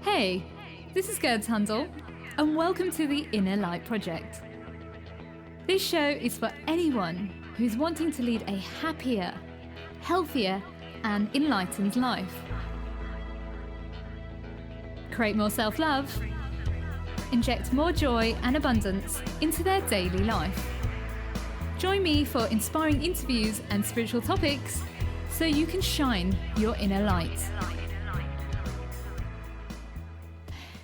Hey, this is Gerd Handel, and welcome to the Inner Light Project. This show is for anyone who's wanting to lead a happier, healthier, and enlightened life. Create more self-love, inject more joy and abundance into their daily life. Join me for inspiring interviews and spiritual topics so you can shine your inner light.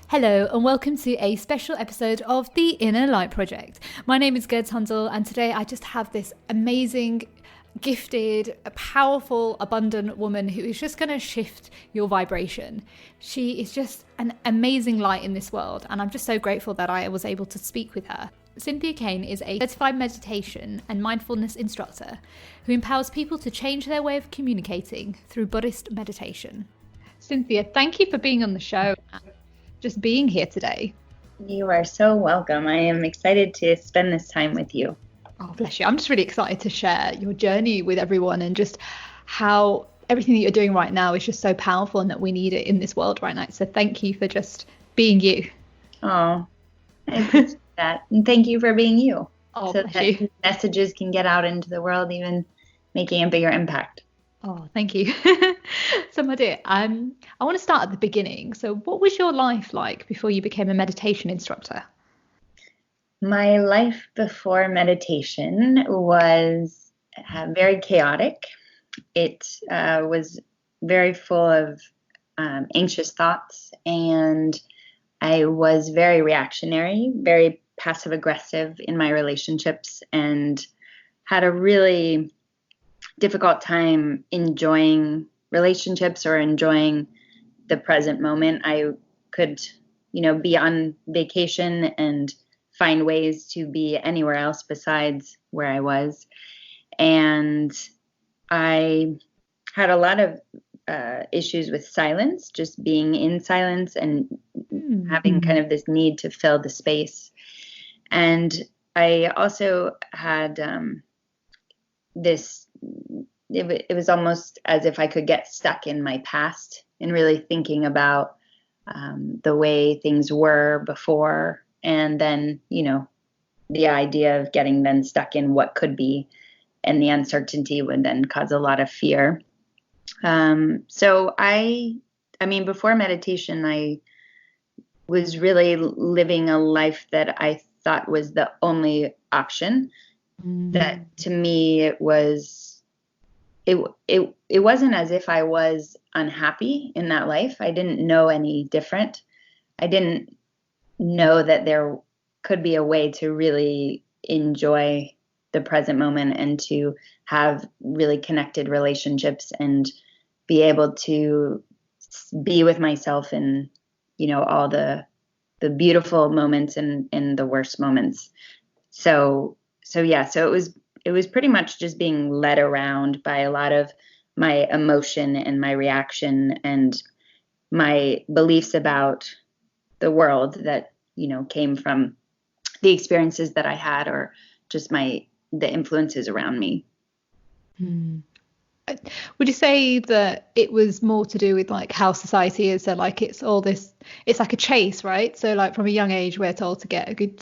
Hello and welcome to a special episode of the Inner Light Project. My name is Gerd Handel and today I just have this amazing, gifted, powerful, abundant woman who is just going to shift your vibration. She is just an amazing light in this world and I'm just so grateful that I was able to speak with her. Cynthia Kane is a certified meditation and mindfulness instructor who empowers people to change their way of communicating through Buddhist meditation. Cynthia, thank you for being on the show. Just being here today. You are so welcome. I am excited to spend this time with you. Oh, bless you. I'm just really excited to share your journey with everyone and just how everything that you're doing right now is just so powerful and that we need it in this world right now. So thank you for just being you. Oh, I appreciate that. And thank you for being you. Oh, so bless that you. Messages can get out into the world, even making a bigger impact. Oh, thank you. So, my dear, I want to start at the beginning. So, what was your life like before you became a meditation instructor? My life before meditation was very chaotic. It was very full of anxious thoughts, and I was very reactionary, very passive aggressive in my relationships, and had a really difficult time enjoying relationships or enjoying the present moment. I could, be on vacation and find ways to be anywhere else besides where I was. And I had a lot of issues with silence, just being in silence and having kind of this need to fill the space. And I also had it was almost as if I could get stuck in my past and really thinking about the way things were before. And then, the idea of getting then stuck in what could be, and the uncertainty would then cause a lot of fear. So before meditation, I was really living a life that I thought was the only option. That to me, it wasn't as if I was unhappy in that life. I didn't know any different. I didn't know that there could be a way to really enjoy the present moment and to have really connected relationships and be able to be with myself in, all the beautiful moments and the worst moments. So it was pretty much just being led around by a lot of my emotion and my reaction and my beliefs about the world that, came from the experiences that I had or just the influences around me. Would you say that it was more to do with like how society is? So like it's like a chase, right? So like from a young age, we're told to get a good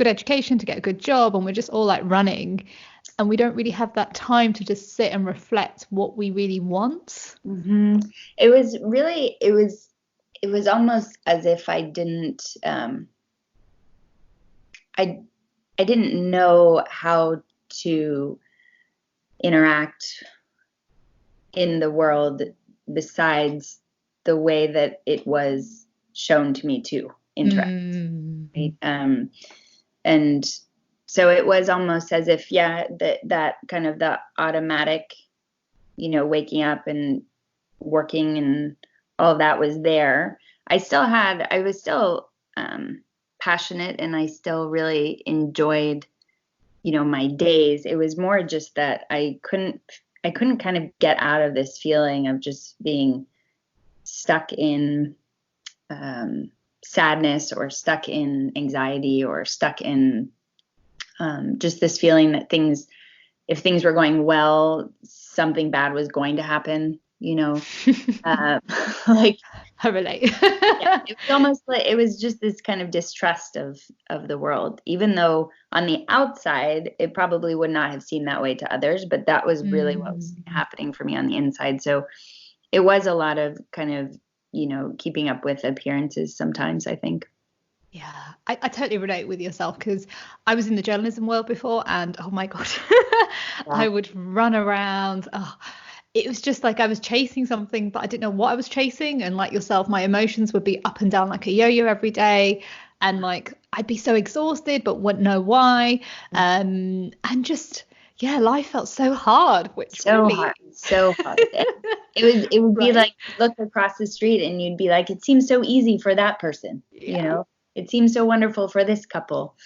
education, to get a good job, and we're just all like running, and we don't really have that time to just sit and reflect what we really want. Mm-hmm. It was almost as if I didn't, I didn't know how to interact in the world besides the way that it was shown to me to interact. Right? And so it was almost as if, that kind of the automatic, waking up and working and all of that was there. I was still passionate and I still really enjoyed, my days. It was more just that I couldn't kind of get out of this feeling of just being stuck in sadness or stuck in anxiety or stuck in just this feeling that if things were going well, something bad was going to happen, uh, like, I relate. yeah, it was almost like it was just this kind of distrust of the world, even though on the outside it probably would not have seemed that way to others, but that was really what was happening for me on the inside. So it was a lot of kind of, keeping up with appearances sometimes, I think. Yeah, I totally relate with yourself because I was in the journalism world before, and oh my God, Yeah. I would run around. Oh, it was just like I was chasing something, but I didn't know what I was chasing. And like yourself, my emotions would be up and down like a yo-yo every day. And like I'd be so exhausted, but wouldn't know why. And just, yeah, life felt so hard, which So really, hard, so hard. It would be right? like look across the street and you'd be like, it seems so easy for that person, Yeah. It seems so wonderful for this couple.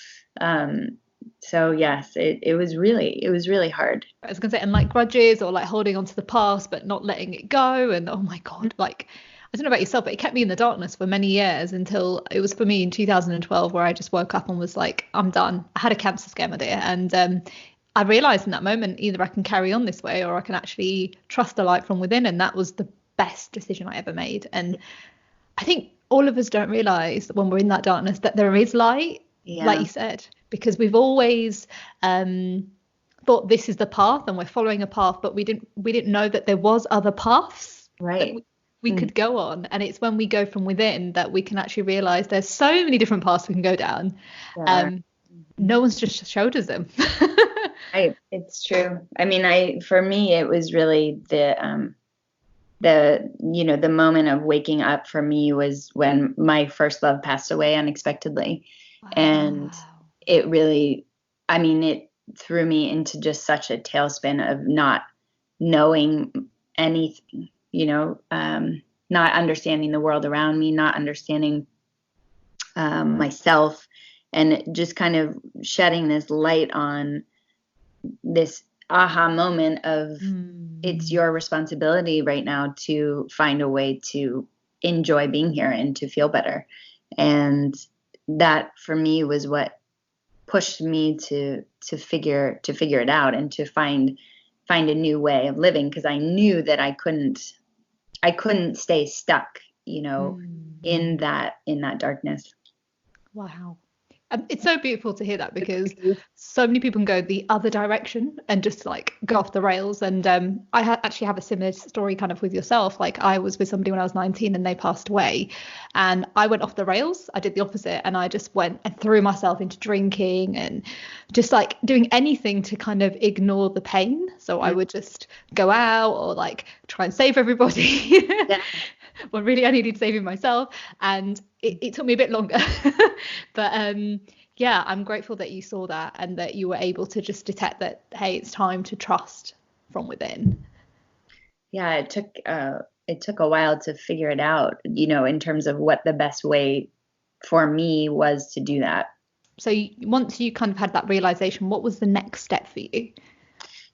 Um, so yes, it was really hard. I was gonna say, and like grudges or like holding on to the past but not letting it go. And oh my God, like I don't know about yourself, but it kept me in the darkness for many years until it was for me in 2012 where I just woke up and was like, I'm done. I had a cancer scare, my dear. And I realized in that moment either I can carry on this way or I can actually trust the light from within. And that was the best decision I ever made. And I think all of us don't realize that when we're in that darkness that there is light, like Yeah, you said, because we've always thought this is the path and we're following a path, but we didn't know that there was other paths that right. we Mm. could go on. And it's when we go from within that we can actually realize there's so many different paths we can go down. There are. Um, no one's just showed us them. It's true. I mean, for me, it was really the moment of waking up for me was when my first love passed away unexpectedly. And Wow. it really, I mean, it threw me into just such a tailspin of not knowing anything, not understanding the world around me, not understanding myself, and just kind of shedding this light on this aha moment of it's your responsibility right now to find a way to enjoy being here and to feel better. And that for me was what pushed me to figure it out and to find a new way of living, because I knew that I couldn't stay stuck, in that darkness. Wow. It's so beautiful to hear that because so many people can go the other direction and just like go off the rails. And actually have a similar story kind of with yourself. Like I was with somebody when I was 19 and they passed away and I went off the rails. I did the opposite and I just went and threw myself into drinking and just like doing anything to kind of ignore the pain. So I would just go out or like try and save everybody. Yeah. Well, really, I needed saving myself, and it took me a bit longer. But yeah, I'm grateful that you saw that and that you were able to just detect that, hey, it's time to trust from within. Yeah, it took a while to figure it out, in terms of what the best way for me was to do that. So once you kind of had that realization, what was the next step for you?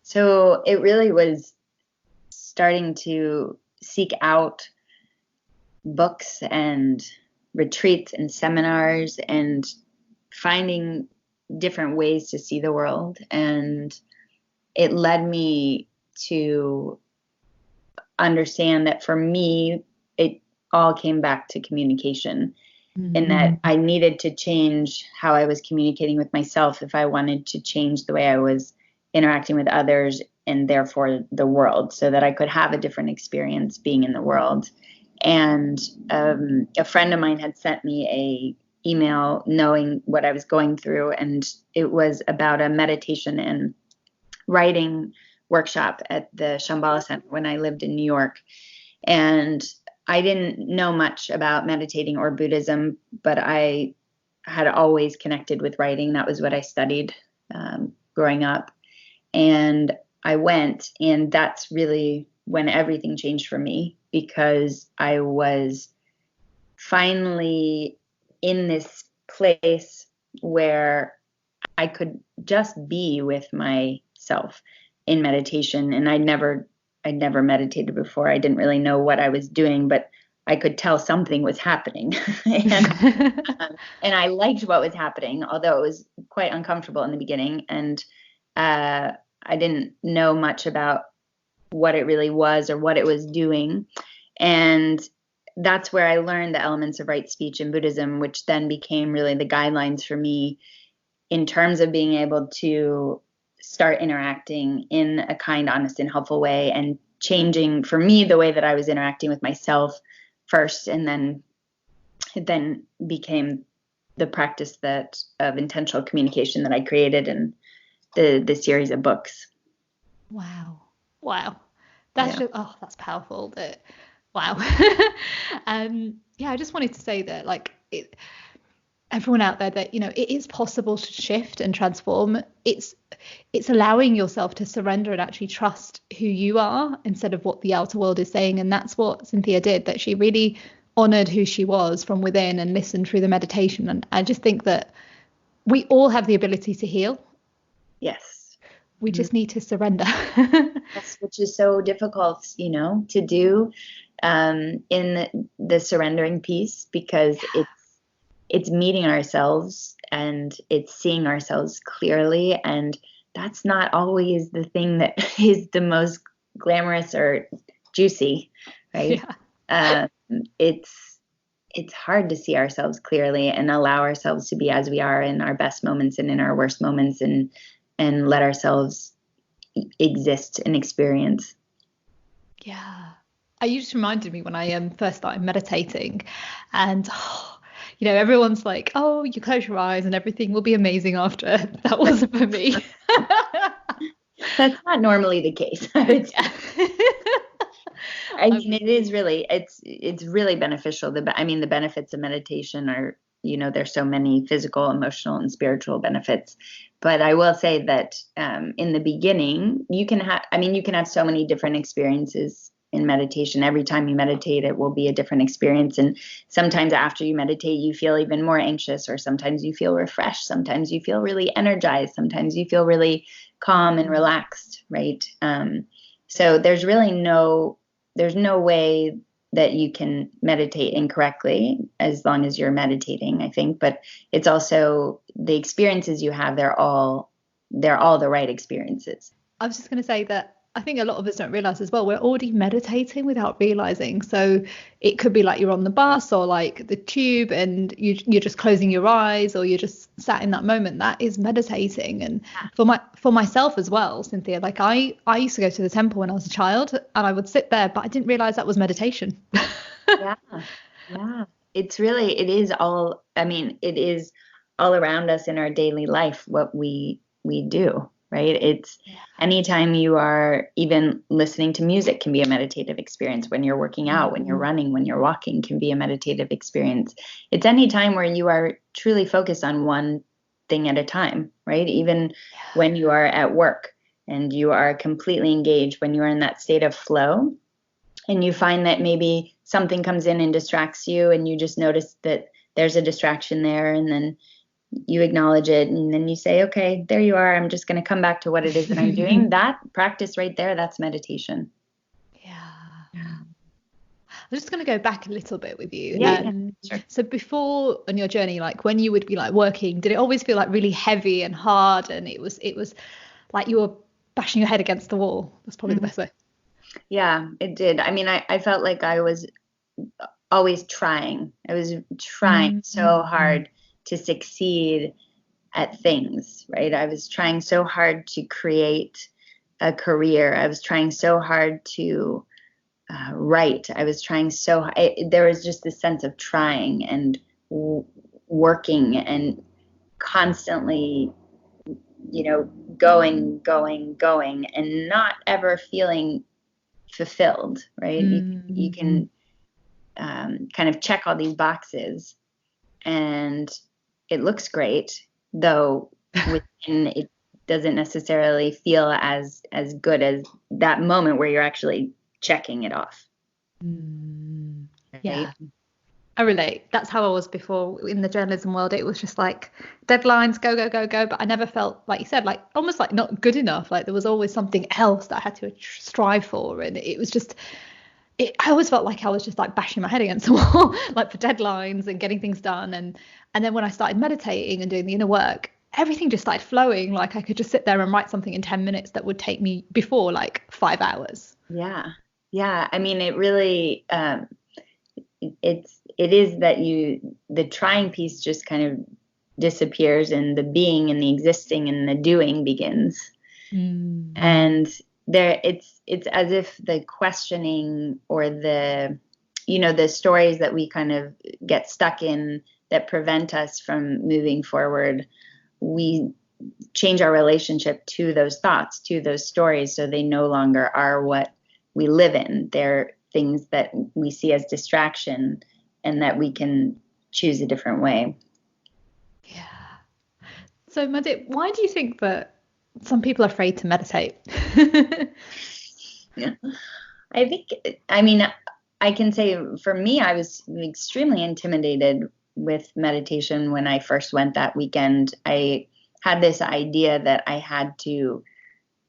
So it really was starting to seek out books and retreats and seminars and finding different ways to see the world. And it led me to understand that for me, it all came back to communication, and that I needed to change how I was communicating with myself if I wanted to change the way I was interacting with others and therefore the world, so that I could have a different experience being in the world. And a friend of mine had sent me a email knowing what I was going through, and it was about a meditation and writing workshop at the Shambhala Center when I lived in New York. And I didn't know much about meditating or Buddhism, but I had always connected with writing. That was what I studied growing up. And I went, and that's really when everything changed for me, because I was finally in this place where I could just be with myself in meditation. And I'd never meditated before. I didn't really know what I was doing, but I could tell something was happening. And I liked what was happening, although it was quite uncomfortable in the beginning. And I didn't know much about what it really was or what it was doing. And that's where I learned the elements of right speech in Buddhism, which then became really the guidelines for me in terms of being able to start interacting in a kind, honest, and helpful way, and changing for me the way that I was interacting with myself first, and then it then became the practice that of intentional communication that I created in the series of books. Wow. That's just, that's powerful. Wow. Yeah, I just wanted to say that, like, everyone out there, that, you know, it is possible to shift and transform. It's allowing yourself to surrender and actually trust who you are instead of what the outer world is saying. And that's what Cynthia did, that she really honored who she was from within and listened through the meditation. And I just think that we all have the ability to heal. Yes. We just need to surrender. Yes, which is so difficult, you know, to do in the surrendering piece, because it's meeting ourselves and it's seeing ourselves clearly. And that's not always the thing that is the most glamorous or juicy, right? Yeah. It's hard to see ourselves clearly and allow ourselves to be as we are in our best moments and in our worst moments, and let ourselves exist and experience. Yeah. You just reminded me when I first started meditating, and you know, everyone's like, oh, you close your eyes and everything will be amazing after. That wasn't for me. That's not normally the case. I mean, it is really, it's really beneficial. The benefits of meditation are, you know, there's so many physical, emotional, and spiritual benefits. But I will say that in the beginning, you can have so many different experiences in meditation. Every time you meditate, it will be a different experience. And sometimes after you meditate, you feel even more anxious, or sometimes you feel refreshed. Sometimes you feel really energized. Sometimes you feel really calm and relaxed, right? So there's no way that you can meditate incorrectly as long as you're meditating, I think. But it's also the experiences you have, they're all the right experiences. I was just going to say that I think a lot of us don't realize as well, we're already meditating without realizing. So it could be like you're on the bus or like the tube and you're just closing your eyes, or you're just sat in that moment. That is meditating. And for myself as well, Cynthia, like I used to go to the temple when I was a child, and I would sit there, but I didn't realize that was meditation. Yeah. It is all around us in our daily life, what we do. Right. It's anytime you are even listening to music can be a meditative experience. When you're working out, when you're running, when you're walking, can be a meditative experience. It's any time where you are truly focused on one thing at a time. Right. Even when you are at work and you are completely engaged, when you are in that state of flow and you find that maybe something comes in and distracts you, and you just notice that there's a distraction there, and then you acknowledge it, and then you say, okay, there you are. I'm just going to come back to what it is that I'm doing. That practice right there, that's meditation. Yeah. I'm just going to go back a little bit with you. Sure. So before on your journey, like when you would be like working, did it always feel like really heavy and hard, and it was like you were bashing your head against the wall? That's probably the best way. Yeah, it did. I mean, I felt like I was always trying. I was trying so hard to succeed at things, right? I was trying so hard to create a career. I was trying so hard to write. I was trying there was just this sense of trying and working and constantly, you know, going, and not ever feeling fulfilled, right? You can kind of check all these boxes, and it looks great, though within it doesn't necessarily feel as good as that moment where you're actually checking it off. Right? Yeah, I relate. That's how I was before in the journalism world. It was just like deadlines, go, but I never felt, like you said, like almost like not good enough. Like there was always something else that I had to strive for, and it was just I always felt like I was just like bashing my head against the wall, like for deadlines and getting things done. And then when I started meditating and doing the inner work, everything just started flowing. Like I could just sit there and write something in 10 minutes that would take me before like 5 hours. Yeah. Yeah. I mean, it really, it is that the trying piece just kind of disappears, and the being and the existing and the doing begins. Mm. And it's as if the questioning, or the stories that we kind of get stuck in that prevent us from moving forward, we change our relationship to those thoughts, to those stories, so they no longer are what we live in. They're things that we see as distraction, and that we can choose a different way. Yeah. So, Madit, why do you think that some people are afraid to meditate? Yeah. I think, I mean, I can say for me, I was extremely intimidated with meditation when I first went that weekend. I had this idea that I had to,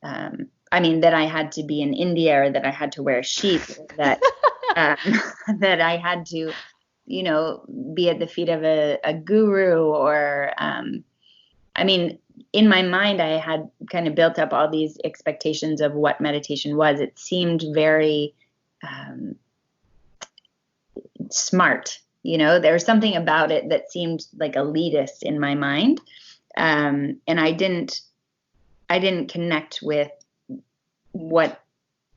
that I had to be in India, or that I had to wear a sheep, that um, that I had to, be at the feet of a guru, or I mean, in my mind, I had kind of built up all these expectations of what meditation was. It seemed very um, smart. There was something about it that seemed like elitist in my mind, and I didn't connect with what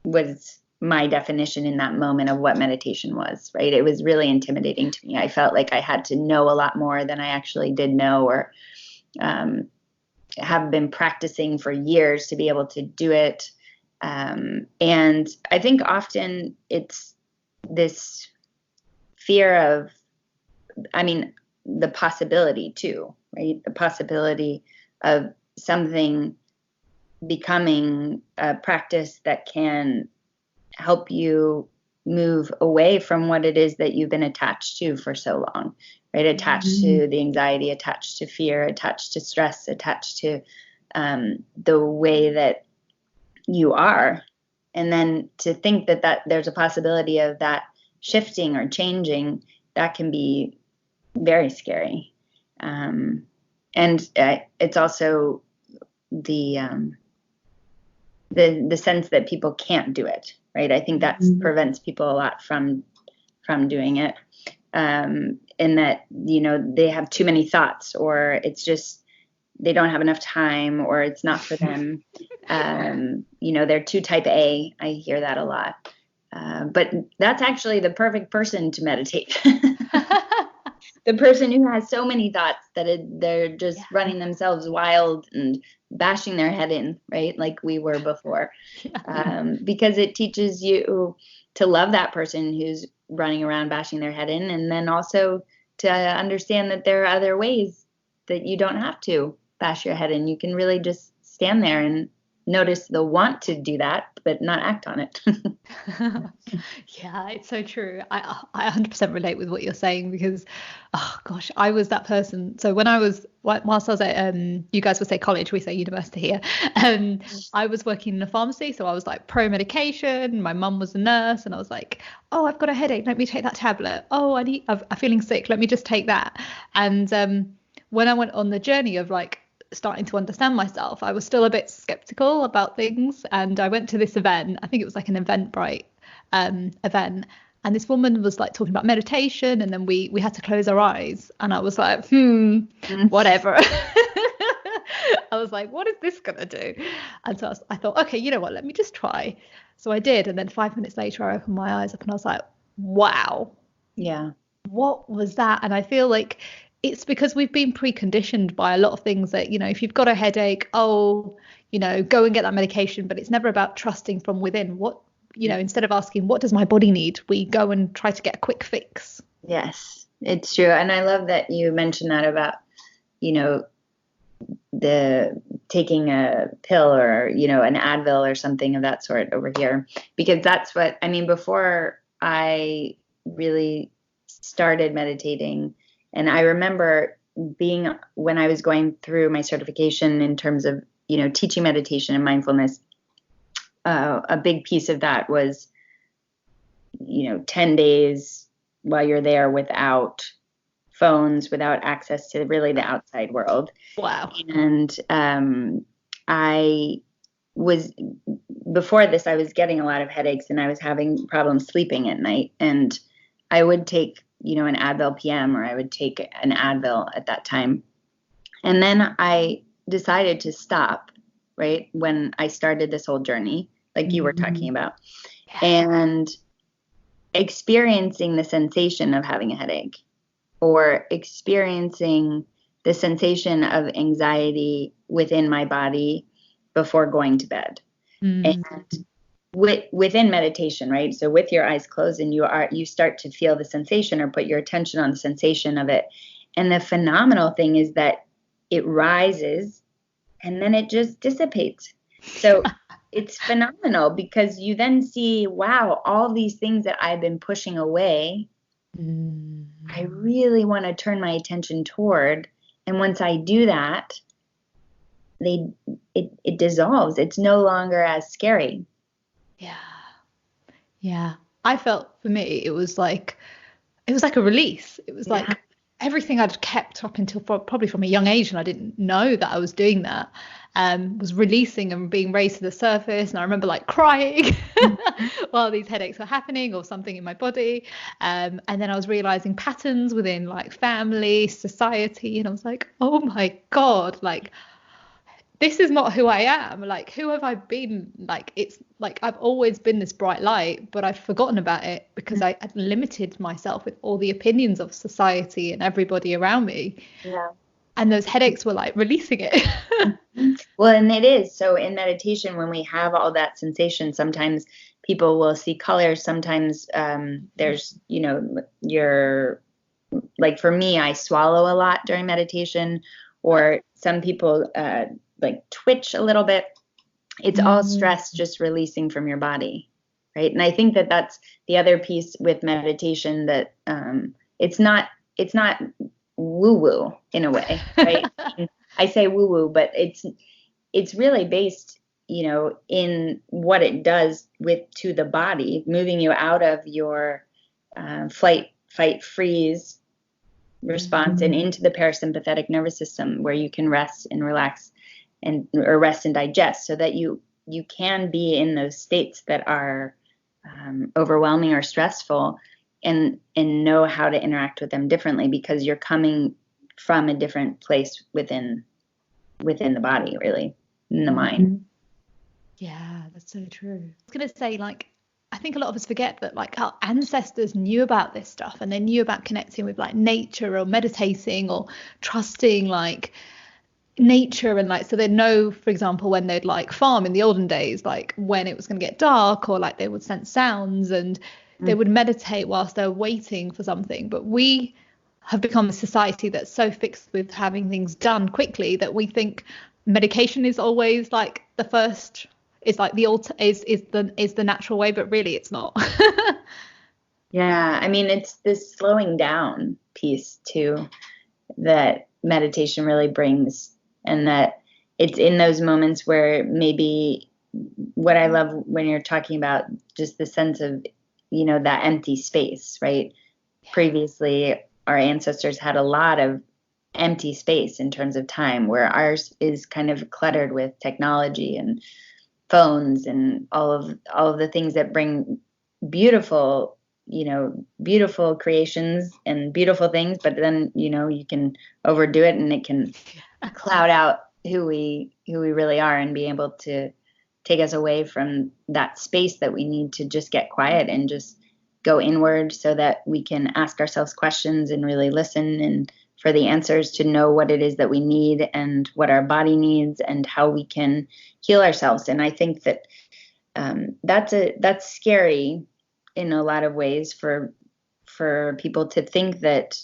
was my definition in that moment of what meditation was. Right? It was really intimidating to me. I felt like I had to know a lot more than I actually did know, or um, have been practicing for years to be able to do it. And I think often it's this fear of, the possibility too, right? The possibility of something becoming a practice that can help you move away from what it is that you've been attached to for so long, right? Attached to the anxiety, attached to fear, attached to stress, attached to the way that you are. And then to think that there's a possibility of that shifting or changing, that can be very scary. And it's also the the sense that people can't do it, right? I think that prevents people a lot from doing it, and that they have too many thoughts, or it's just they don't have enough time, or it's not for them. They're too type A. I hear that a lot. But that's actually the perfect person to meditate. The person who has so many thoughts that they're just running themselves wild and bashing their head in, right? Like we were before. Because it teaches you to love that person who's running around bashing their head in, and then also to understand that there are other ways that you don't have to bash your head in. You can really just stand there and notice the want to do that, but not act on it. Yeah, it's so true. I 100% relate with what you're saying because, oh gosh, I was that person. So when I was, whilst I was at, you guys would say college, we say university here. I was working in a pharmacy, so I was like pro medication. My mum was a nurse, and I was like, oh, I've got a headache. Let me take that tablet. Oh, I'm feeling sick. Let me just take that. And when I went on the journey of like starting to understand myself, I was still a bit skeptical about things. And I went to this event. I think it was like an Eventbrite event. And this woman was like talking about meditation, and then we had to close our eyes. And I was like, whatever. I was like, what is this gonna do? And so I thought, okay, you know what? Let me just try. So I did, and then 5 minutes later, I opened my eyes up, and I was like, wow, Yeah. what was that? And I feel like it's because we've been preconditioned by a lot of things that, if you've got a headache, oh, go and get that medication. But it's never about trusting from within. What, instead of asking, what does my body need? We go and try to get a quick fix. Yes, it's true. And I love that you mentioned that about, the taking a pill, or, an Advil or something of that sort over here, because that's what, before I really started meditating. And I remember when I was going through my certification in terms of, teaching meditation and mindfulness, a big piece of that was, 10 days while you're there without phones, without access to really the outside world. Wow. And I was before this, I was getting a lot of headaches and I was having problems sleeping at night. And I would take, an Advil PM, or I would take an Advil at that time. And then I decided to stop, right, when I started this whole journey, like you were talking about, and experiencing the sensation of having a headache, or experiencing the sensation of anxiety within my body before going to bed. And within meditation, right? So with your eyes closed, and you start to feel the sensation, or put your attention on the sensation of it. And the phenomenal thing is that it rises and then it just dissipates. So it's phenomenal, because you then see, wow, all these things that I've been pushing away, I really want to turn my attention toward. And once I do that, it dissolves. It's no longer as scary. Yeah. I felt, for me, it was like a release. It was like everything I'd kept up until probably from a young age, and I didn't know that I was doing that, was releasing and being raised to the surface. And I remember like crying while these headaches were happening, or something in my body. And then I was realizing patterns within like family, society, and I was like, oh my God, like, this is not who I am. Like, who have I been? Like, it's like I've always been this bright light, but I've forgotten about it because I had limited myself with all the opinions of society and everybody around me. Yeah. And those headaches were like releasing it. Well, and it is. So in meditation, when we have all that sensation, sometimes people will see colors. Sometimes there's, you're like, for me, I swallow a lot during meditation, or some people like twitch a little bit. It's all stress just releasing from your body, right? And I think that that's the other piece with meditation, that it's not woo-woo in a way, right? I say woo-woo, but it's really based, in what it does to the body, moving you out of your flight, fight, freeze response and into the parasympathetic nervous system, where you can rest and relax, or rest and digest, so that you can be in those states that are overwhelming or stressful, and know how to interact with them differently, because you're coming from a different place within the body, really, in the mind. Yeah, that's so true. I was going to say, like, I think a lot of us forget that like our ancestors knew about this stuff, and they knew about connecting with like nature, or meditating, or trusting like nature. And like, so they'd know, for example, when they'd like farm in the olden days, like when it was going to get dark, or like they would sense sounds, and they would meditate whilst they're waiting for something. But we have become a society that's so fixed with having things done quickly that we think medication is always like the first, is like the is the natural way, but really it's not. Yeah, I mean, it's this slowing down piece too that meditation really brings, and that it's in those moments where maybe, what I love when you're talking about just the sense of, that empty space, right? Yeah. Previously, our ancestors had a lot of empty space in terms of time, where ours is kind of cluttered with technology and phones and all of the things that bring beautiful creations and beautiful things, but then, you can overdo it, and it can cloud out who we really are, and be able to take us away from that space that we need to just get quiet and just go inward, so that we can ask ourselves questions and really listen, and for the answers to know what it is that we need, and what our body needs, and how we can heal ourselves. And I think that that's scary in a lot of ways, for people to think that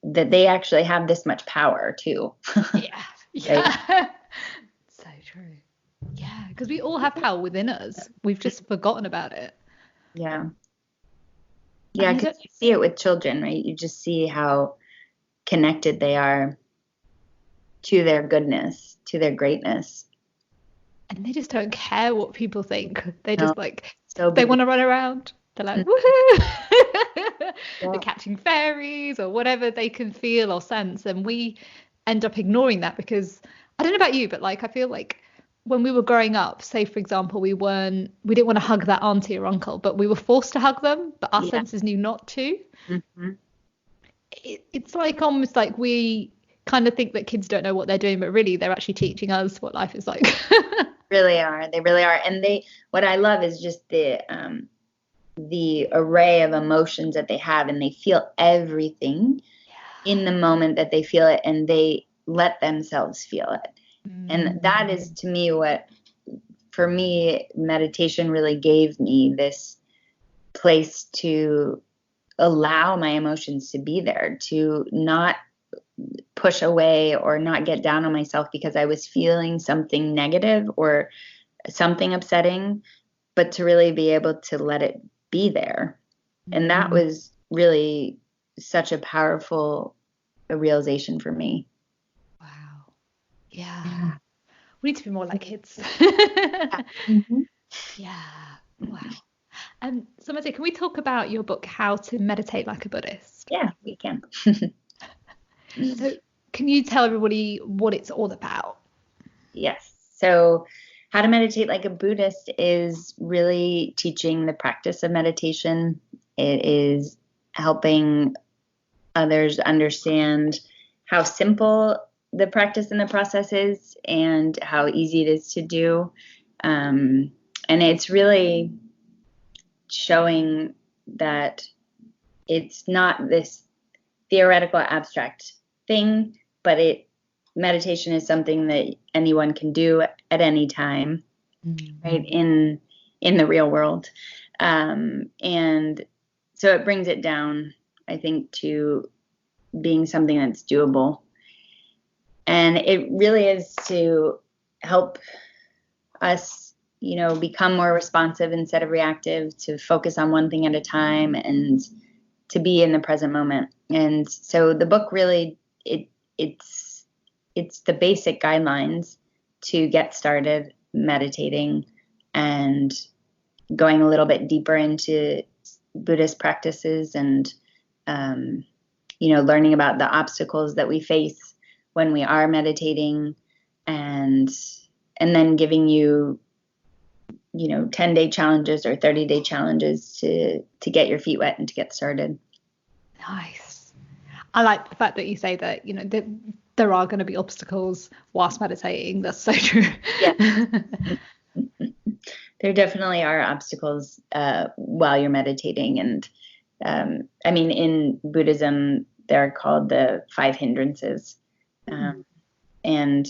they actually have this much power too. Yeah. So true. Yeah, because we all have power within us. We've just forgotten about it. Yeah, because you see it with children, right? You just see how connected they are to their goodness, to their greatness. And they just don't care what people think. They just like, so they want to run around. They're like, woohoo! They're catching fairies or whatever they can feel or sense. And we end up ignoring that, because I don't know about you, but like, I feel like when we were growing up, say for example, we didn't want to hug that auntie or uncle, but we were forced to hug them, but our Yeah. senses knew not to. Mm-hmm. It's like almost like we kind of think that kids don't know what they're doing, but really they're actually teaching us what life is like. Really are. They really are. And what I love is just the array of emotions that they have, and they feel everything in the moment that they feel it, and they let themselves feel it. And that is, to me, what, for me, meditation really gave me this place to allow my emotions to be there, to not push away or not get down on myself because I was feeling something negative or something upsetting, but to really be able to let it be there. And that was really such a powerful realization for me. Wow. Yeah. We need to be more like kids. Mm-hmm. Yeah. Wow. So Mazzy, can we talk about your book, How to Meditate Like a Buddhist? Yeah, we can. So can you tell everybody what it's all about? Yes. So, How to Meditate Like a Buddhist is really teaching the practice of meditation. It is helping others understand how simple the practice and the process is and how easy it is to do. And it's really showing that it's not this theoretical abstract thing, but meditation is something that anyone can do at any time, right, in the real world. And so it brings it down, I think, to being something that's doable. And it really is to help us, become more responsive instead of reactive, to focus on one thing at a time and to be in the present moment. And so the book really, it's the basic guidelines to get started meditating and going a little bit deeper into Buddhist practices and, learning about the obstacles that we face when we are meditating, and then giving you 10-day challenges or 30-day challenges to get your feet wet and to get started. Nice. I like the fact that you say that, that there are going to be obstacles whilst meditating. That's so true. Yeah. There definitely are obstacles while you're meditating. And in Buddhism, they're called the 5 hindrances. And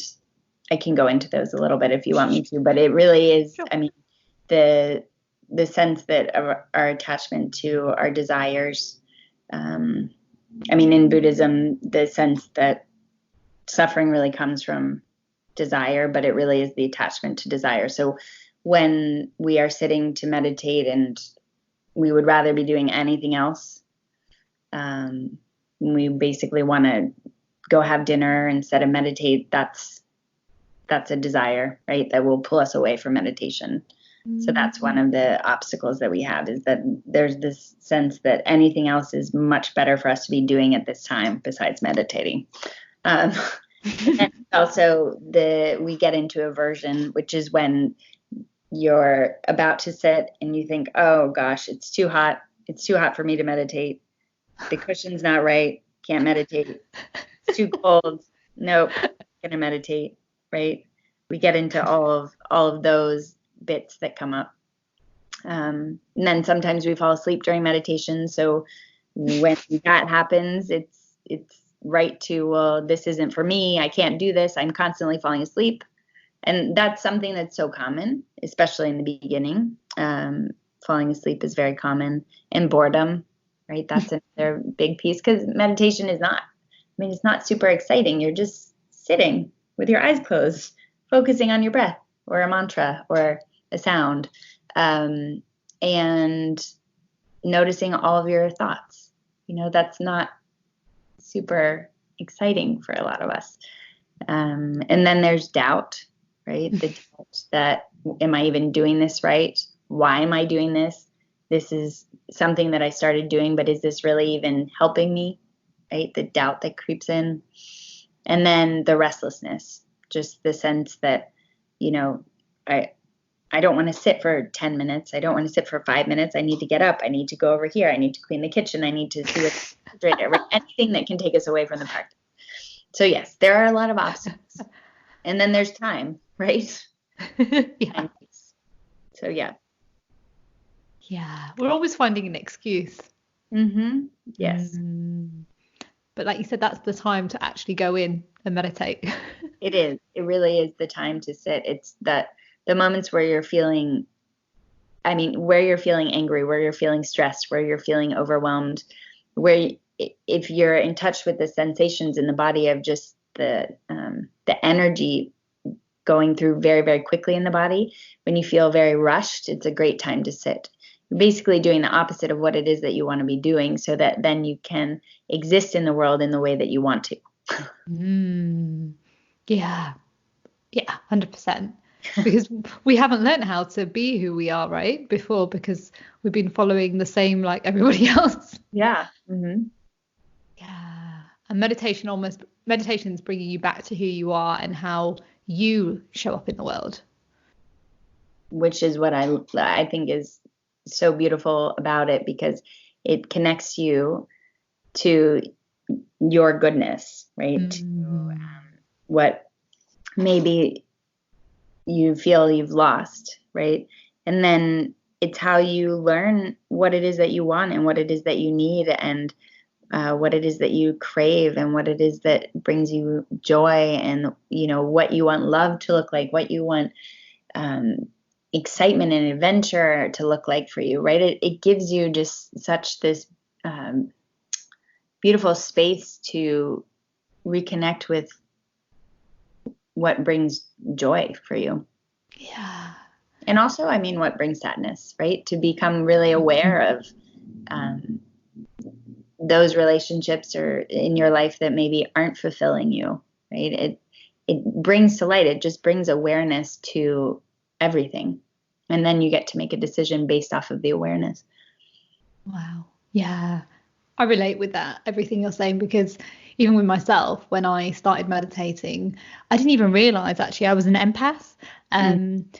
I can go into those a little bit if you want me to, but it really is, sure. The sense that our attachment to our desires, in Buddhism, the sense that suffering really comes from desire, but it really is the attachment to desire. So when we are sitting to meditate and we would rather be doing anything else, we basically want to go have dinner instead of meditate, that's a desire, right, that will pull us away from meditation. So that's one of the obstacles that we have, is that there's this sense that anything else is much better for us to be doing at this time besides meditating. And also we get into aversion, which is when you're about to sit and you think, oh gosh, it's too hot. It's too hot for me to meditate. The cushion's not right. Can't meditate. It's too cold. Nope. Gonna meditate. Right. We get into all of those bits that come up. And then sometimes we fall asleep during meditation. So when that happens, it's right to, well, this isn't for me. I can't do this. I'm constantly falling asleep. And that's something that's so common, especially in the beginning. Falling asleep is very common. And boredom, right? That's another big piece, because meditation is not, it's not super exciting. You're just sitting with your eyes closed, focusing on your breath or a mantra or a sound, and noticing all of your thoughts. That's not super exciting for a lot of us. And then there's doubt, right? The doubt that, am I even doing this right? Why am I doing this? This is something that I started doing, but is this really even helping me? Right? The doubt that creeps in. And then the restlessness, just the sense that I don't want to sit for 10 minutes. I don't want to sit for 5 minutes. I need to get up. I need to go over here. I need to clean the kitchen. I need to see what's right? Anything that can take us away from the practice. So yes, there are a lot of obstacles. And then there's time, right? Yeah. So yeah. Yeah. We're always finding an excuse. Mm-hmm. Yes. But like you said, that's the time to actually go in and meditate. It is. It really is the time to sit. It's the moments where you're feeling, where you're feeling angry, where you're feeling stressed, where you're feeling overwhelmed, if you're in touch with the sensations in the body of just the energy going through very, very quickly in the body, when you feel very rushed, it's a great time to sit. You're basically doing the opposite of what it is that you want to be doing, so that then you can exist in the world in the way that you want to. Yeah. Yeah, 100%. Because we haven't learned how to be who we are, right? Before, because we've been following the same like everybody else. Yeah. Mm-hmm. Yeah. And meditation is bringing you back to who you are and how you show up in the world. Which is what I think is so beautiful about it, because it connects you to your goodness, right? To what maybe you feel you've lost, right? And then it's how you learn what it is that you want and what it is that you need, and what it is that you crave, and what it is that brings you joy, and what you want love to look like, what you want excitement and adventure to look like for you, right? It gives you just such this beautiful space to reconnect with what brings joy for you. Yeah. And also, what brings sadness, right? To become really aware of those relationships or in your life that maybe aren't fulfilling you, right? It brings to light, it just brings awareness to everything. And then you get to make a decision based off of the awareness. Wow. Yeah. I relate with that, everything you're saying, because even with myself, when I started meditating, I didn't even realize actually I was an empath.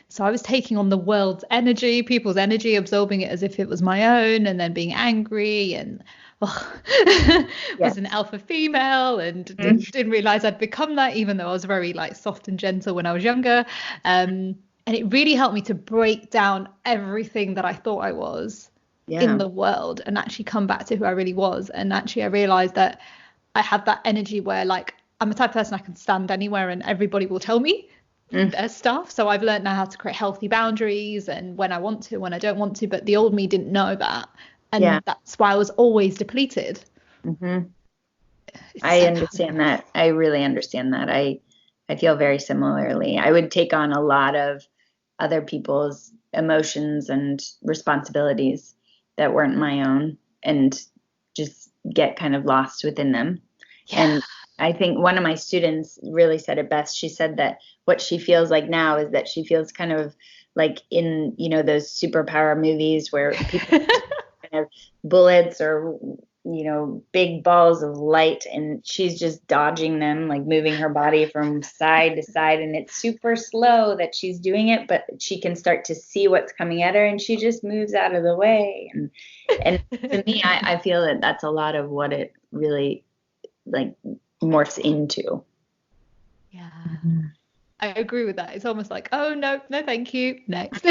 So I was taking on the world's energy, people's energy, absorbing it as if it was my own, and then being angry and was an alpha female, and didn't realize I'd become that, even though I was very like soft and gentle when I was younger. And it really helped me to break down everything that I thought I was in the world and actually come back to who I really was. And actually I realized that I had that energy where like I'm the type of person I can stand anywhere and everybody will tell me their stuff. So I've learned now how to create healthy boundaries, and when I want to, when I don't want to. But the old me didn't know that, and that's why I was always depleted. I understand that. I really understand that. I feel very similarly. I would take on a lot of other people's emotions and responsibilities that weren't my own, and just get kind of lost within them. And I think one of my students really said it best. She said that what she feels like now is that she feels kind of like in, those superpower movies where people kind of bullets or, big balls of light, and she's just dodging them, like moving her body from side to side. And it's super slow that she's doing it, but she can start to see what's coming at her, and she just moves out of the way. And to me, I feel that that's a lot of what it really like morphs into. Yeah. I agree with that. It's almost like, oh no, thank you, next.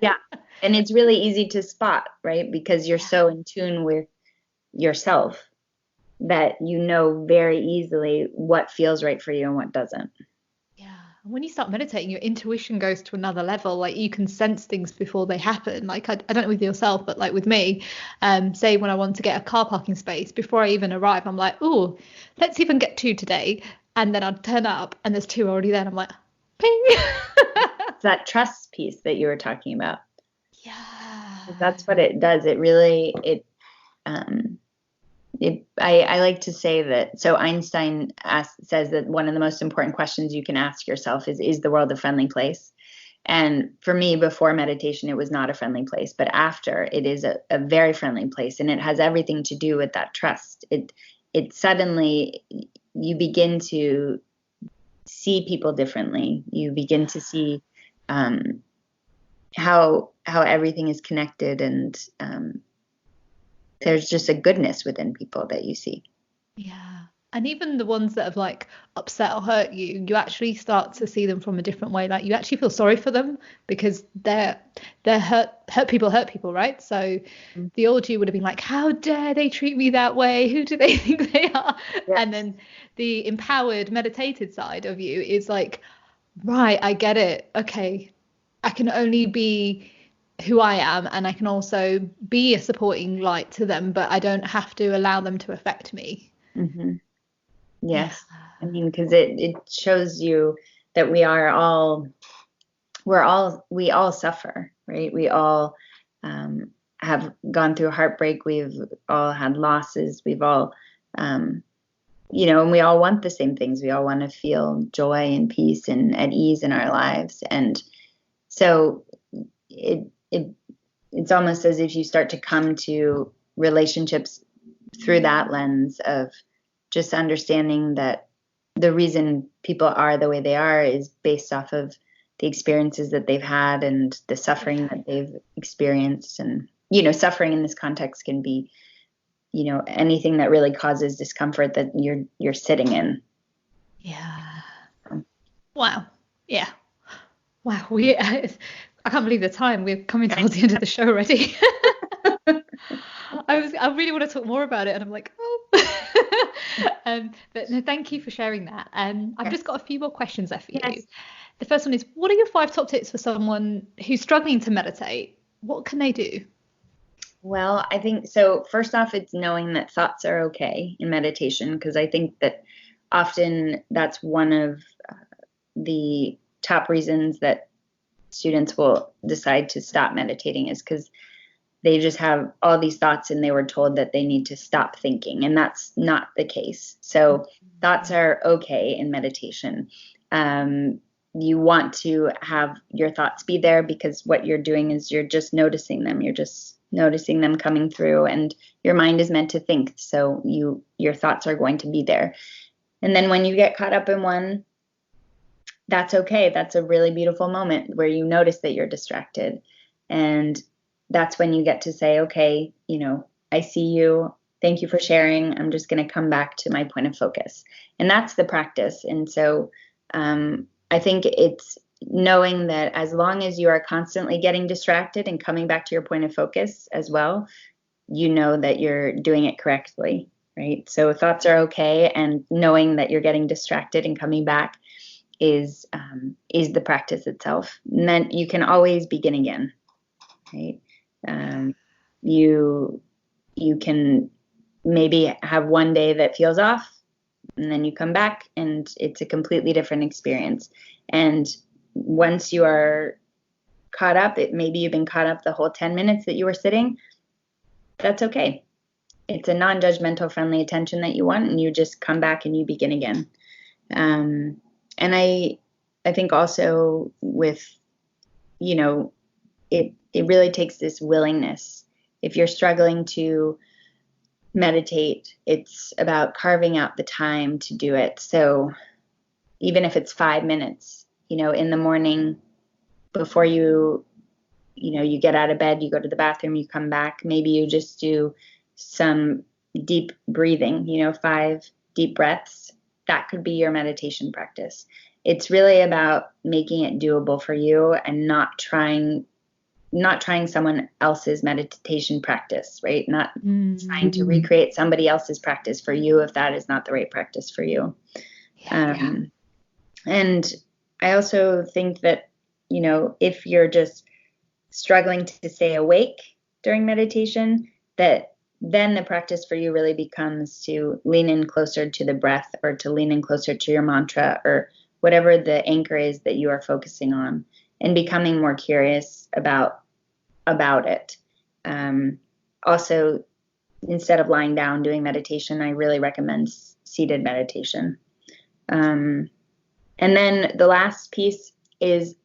Yeah. And it's really easy to spot, right? Because you're so in tune with yourself that you know very easily what feels right for you and what doesn't. Yeah. When you start meditating, your intuition goes to another level. Like you can sense things before they happen. Like I don't know with yourself, but like with me, say when I want to get a car parking space, before I even arrive, I'm like, oh, let's see if I can get 2 today. And then I'd turn up and there's 2 already there. And I'm like, ping. It's that trust piece that you were talking about. Yeah. That's what it does. It really, I like to say that, so Einstein says that one of the most important questions you can ask yourself is the world a friendly place? And for me, before meditation, it was not a friendly place, but after, it is a very friendly place. And it has everything to do with that trust. It suddenly, you begin to see people differently. You begin to see how everything is connected, and there's just a goodness within people that you see. Yeah. And even the ones that have like upset or hurt you, you actually start to see them from a different way. Like you actually feel sorry for them because they're hurt people, right? So the old you would have been like, how dare they treat me that way? Who do they think they are? Yeah. And then the empowered, meditated side of you is like, right, I get it. Okay, I can only be who I am, and I can also be a supporting light to them, but I don't have to allow them to affect me. Mm-hmm. Yeah. Yes. I mean, because it shows you that we all suffer, right? We all have gone through heartbreak. We've all had losses. We've all, and we all want the same things. We all want to feel joy and peace and at ease in our lives. And so it's almost as if you start to come to relationships through that lens of just understanding that the reason people are the way they are is based off of the experiences that they've had and the suffering that they've experienced. And, suffering in this context can be, anything that really causes discomfort that you're sitting in. Yeah. Wow. Yeah. Wow. I can't believe the time. We're coming towards the end of the show already. I really want to talk more about it, and I'm like, oh. But no, thank you for sharing that. I've just got a few more questions there for you. Yes. The first one is, what are your 5 top tips for someone who's struggling to meditate? What can they do? Well, I think so. First off, it's knowing that thoughts are okay in meditation, because I think that often that's one of the top reasons that students will decide to stop meditating, is because they just have all these thoughts and they were told that they need to stop thinking, and that's not the case. So thoughts are okay in meditation. You want to have your thoughts be there, because what you're doing is you're just noticing them. You're just noticing them coming through, and your mind is meant to think. So your thoughts are going to be there. And then when you get caught up in one, that's okay. That's a really beautiful moment where you notice that you're distracted. And that's when you get to say, okay, I see you. Thank you for sharing. I'm just going to come back to my point of focus. And that's the practice. And so I think it's knowing that as long as you are constantly getting distracted and coming back to your point of focus as well, you know that you're doing it correctly, right? So thoughts are okay, and knowing that you're getting distracted and coming back is the practice itself. And then you can always begin again, right? You can maybe have one day that feels off, and then you come back and it's a completely different experience. And once you are caught up, maybe you've been caught up the whole 10 minutes that you were sitting, that's okay. It's a non-judgmental, friendly attention that you want, and you just come back and you begin again. And I think also with, it really takes this willingness. If you're struggling to meditate, it's about carving out the time to do it. So even if it's 5 minutes, in the morning before you get out of bed, you go to the bathroom, you come back, maybe you just do some deep breathing, 5 deep breaths. That could be your meditation practice. It's really about making it doable for you and not trying someone else's meditation practice, right? Not trying to recreate somebody else's practice for you if that is not the right practice for you. Yeah. And I also think that, if you're just struggling to stay awake during meditation, that then the practice for you really becomes to lean in closer to the breath, or to lean in closer to your mantra, or whatever the anchor is that you are focusing on, and becoming more curious about it. Also, instead of lying down doing meditation, I really recommend seated meditation. And then the last piece is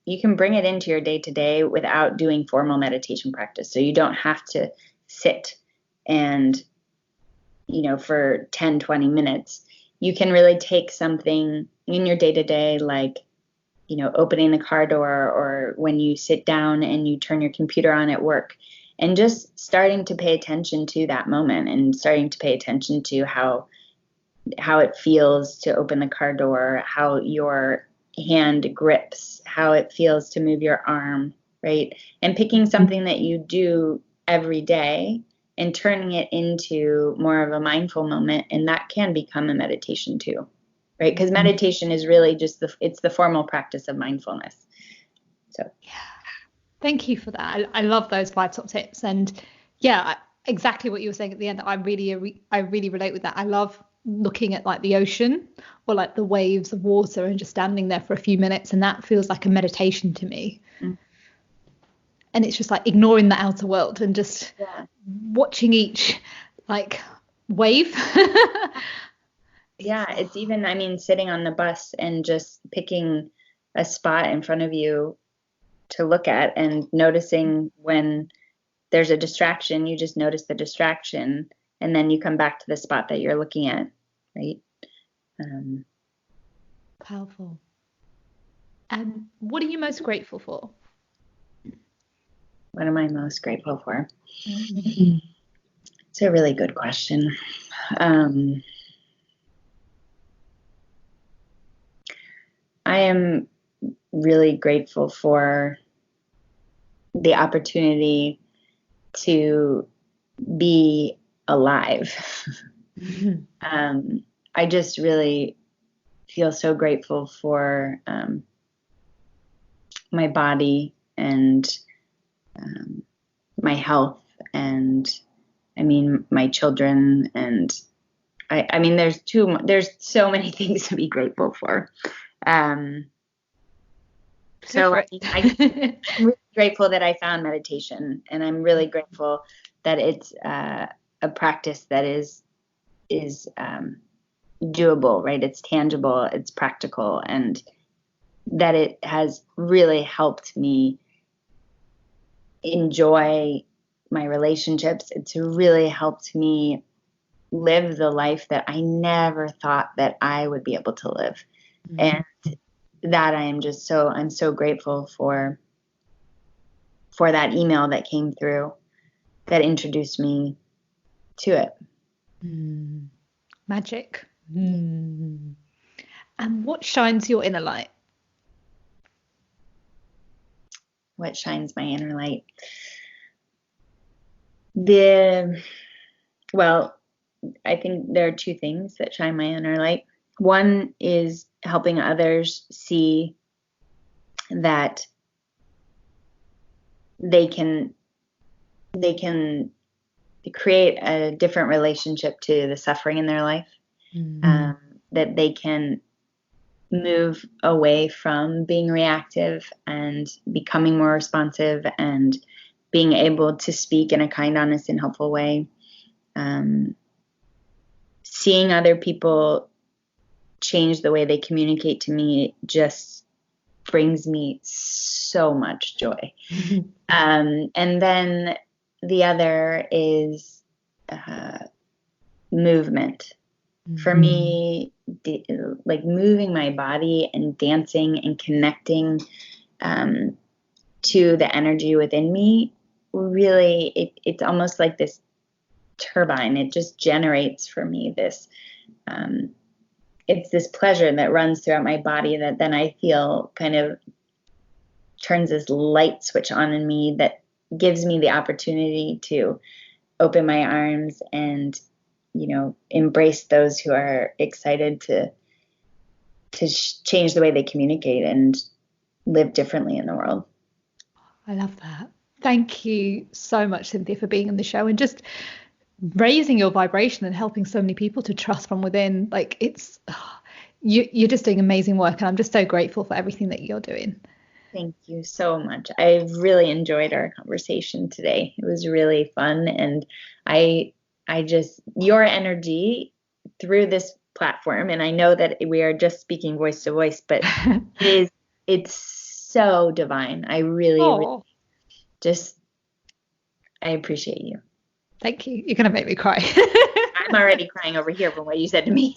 you can bring it into your day-to-day without doing formal meditation practice. So you don't have to sit and, for 10, 20 minutes. you can really take something in your day-to-day, like, opening the car door, or when you sit down and you turn your computer on at work, and just starting to pay attention to that moment, and starting to pay attention to how it feels to open the car door, how your hand grips, how it feels to move your arm, right? And picking something that you do every day and turning it into more of a mindful moment, and that can become a meditation too, right? Because meditation is really just it's the formal practice of mindfulness. So yeah, thank you for that. I love those 5 top tips, and yeah, exactly what you were saying at the end. I really relate with that. I love looking at like the ocean or like the waves of water and just standing there for a few minutes, and that feels like a meditation to me. And it's just like ignoring the outer world and just watching each like wave. Yeah, it's even, I mean, sitting on the bus and just picking a spot in front of you to look at, and noticing when there's a distraction, you just notice the distraction, and then you come back to the spot that you're looking at, right? Powerful. And what are you most grateful for? What am I most grateful for? It's a really good question. I am really grateful for the opportunity to be alive. I just really feel so grateful for my body and my health, and I mean my children, and I mean there's so many things to be grateful for. So I'm really grateful that I found meditation, and I'm really grateful that it's a practice that is doable, right? It's tangible, it's practical, and that it has really helped me enjoy my relationships. It's really helped me live the life that I never thought that I would be able to live. And that I'm so grateful for that email that came through that introduced me to it. Magic. And what shines your inner light? What shines my inner light? Well, I think there are 2 things that shine my inner light. One is helping others see that they can create a different relationship to the suffering in their life, that they can move away from being reactive and becoming more responsive, and being able to speak in a kind, honest, and helpful way. Seeing other people change the way they communicate to me just brings me so much joy. And then the other is movement. For me, like moving my body and dancing and connecting to the energy within me, really, it's almost like this turbine. It just generates for me this, it's this pleasure that runs throughout my body that then I feel kind of turns this light switch on in me that gives me the opportunity to open my arms and, embrace those who are excited to change the way they communicate and live differently in the world. I love that. Thank you so much, Cynthia, for being on the show and just raising your vibration and helping so many people to trust from within. Like you're just doing amazing work, and I'm just so grateful for everything that you're doing. Thank you so much. I really enjoyed our conversation today. It was really fun, and your energy through this platform, and I know that we are just speaking voice to voice, but it's so divine. I really I appreciate you. Thank you. You're going to make me cry. I'm already crying over here from what you said to me.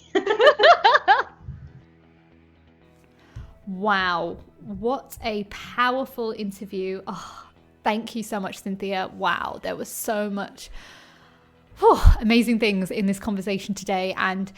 Wow, what a powerful interview. Oh, thank you so much, Cynthia. Wow, there was so much amazing things in this conversation today. And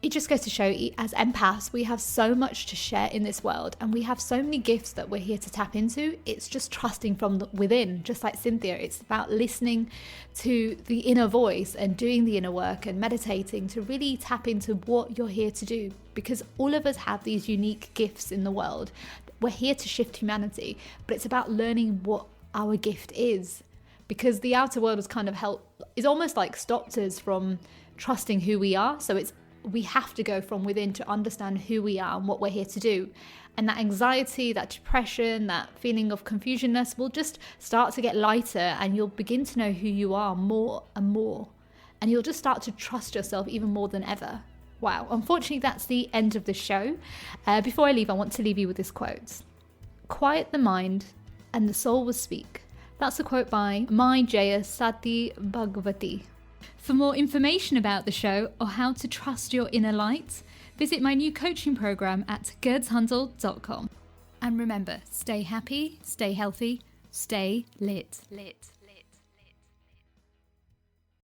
it just goes to show, as empaths, we have so much to share in this world, and we have so many gifts that we're here to tap into. It's just trusting from within, just like Cynthia. It's about listening to the inner voice and doing the inner work and meditating to really tap into what you're here to do, because all of us have these unique gifts in the world. We're here to shift humanity, but it's about learning what our gift is, because the outer world is almost like stopped us from trusting who we are. So we have to go from within to understand who we are and what we're here to do. And that anxiety, that depression, that feeling of confusionness will just start to get lighter, and you'll begin to know who you are more and more. And you'll just start to trust yourself even more than ever. Wow. Unfortunately, that's the end of the show. Before I leave, I want to leave you with this quote. Quiet the mind and the soul will speak. That's a quote by Mai Jaya Sati Bhagavati. For more information about the show or how to trust your inner light, visit my new coaching program at gerdshandel.com. And remember, stay happy, stay healthy, stay lit.